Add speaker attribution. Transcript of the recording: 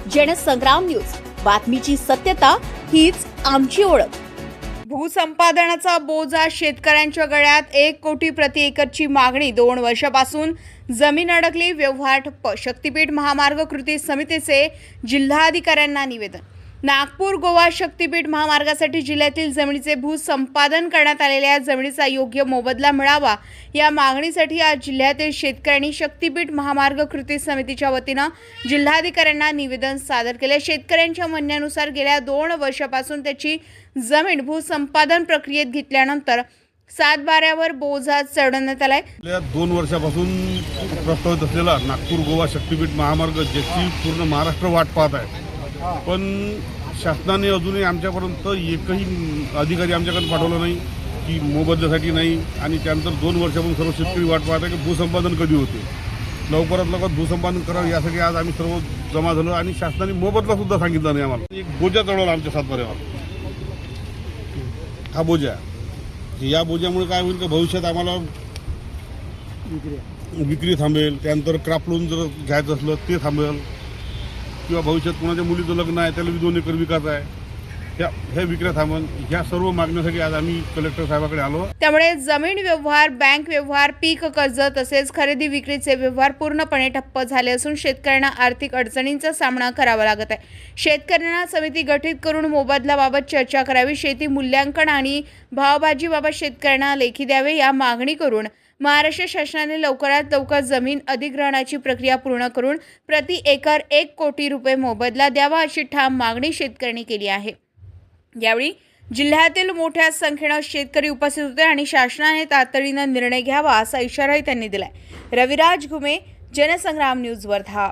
Speaker 1: Jansangram news, बातमीची सत्यता हीच आमची ओळख।
Speaker 2: भूसंपादनाचा बोजा शेतकऱ्यांच्या गळ्यात 1 कोटी प्रति एकरची मागणी 2 वर्षापासून जमीन अडकली, व्यवहार ठप्प। शक्तीपीठ महामार्ग कृती समितीचे जिल्हाधिकाऱ्यांना निवेदन। नागपूर गोवा शक्तीपीठ महामार्गासाठी जिल्ह्यातील जमिनीचे भूसंपादन करण्यात आलेल्या जमिनीचा योग्य मोबदला मिळावा या मागणीसाठी आज जिल्ह्यातील शेतकऱ्यांनी शक्तीपीठ महामार्ग कृती समितीच्या वतीने जिल्हाधिकाऱ्यांना निवेदन सादर केले। शेतकऱ्यांच्या म्हणण्यानुसार गेल्या 2 वर्षापासून त्याची जमीन भूसंपादन प्रक्रियेत घेतल्यानंतर 7/12वर बोजा चढवण्यात आलाय।
Speaker 3: 2 वर्षापासून प्रस्तावित असलेला नागपूर गोवा शक्तीपीठ महामार्ग ज्याची पूर्ण महाराष्ट्र वाट पाहत आहे, पण शासनाने अजूनही आमच्यापर्यंत एकही अधिकारी आमच्याकडे पाठवला नाही की मोबदल्यासाठी नाही। आणि त्यानंतर 2 वर्षापासून सर्व शेतकरी वाट पाहत आहे की भूसंपादन कधी होते, लवकरात लवकर भूसंपादन करावं यासाठी आज आम्ही सर्व जमा झालो। आणि शासनाने मोबदला सुद्धा सांगितला नाही आम्हाला। एक बोजा चढवला आमच्या 7/12वर, हा बोजा। या बोजामुळे काय होईल की भविष्यात आम्हाला विक्री थांबेल, त्यानंतर क्रॉप लोन जर घ्यायचं असलं ते थांबेल, किंवा भविष्यात कोणाच्या मुलीचं लग्न आहे त्याला 2 एकर विकायचं आहे, ह्या विक्री थांबेल। ह्या सर्व मागण्यासाठी आज आम्ही कलेक्टर साहेबांकडे आलो।
Speaker 2: त्यामुळे जमीन व्यवहार, बँक व्यवहार, पीक कर्ज तसेच खरेदी विक्रीचे व्यवहार पूर्णपणे ठप्प झाले असून शेतकऱ्यांना आर्थिक अडचणींचा सामना करावा लागत आहे। शेतकऱ्यांना समिती गठीत करून मोबदल्याबाबत चर्चा करावी, शेती मूल्यांकन आणि भावबाजीबाबत शेतकऱ्यांना लेखी द्यावे या मागणी करून महाराष्ट्र शासनाने लवकरात लवकर जमीन अधिग्रहणाची प्रक्रिया पूर्ण करून प्रति एकर 1 कोटी रुपये मोबदला द्यावा अशी ठाम मागणी शेतकऱ्यांनी केली आहे। यावेळी जिल्ह्यातील मोठ्या संख्येने शेतकरी उपस्थित होते आणि शासनाने तातडीने निर्णय घ्यावा असा इशाराही त्यांनी दिलाय। रविराज घुमे, जनसंग्राम न्यूज, वर्धा।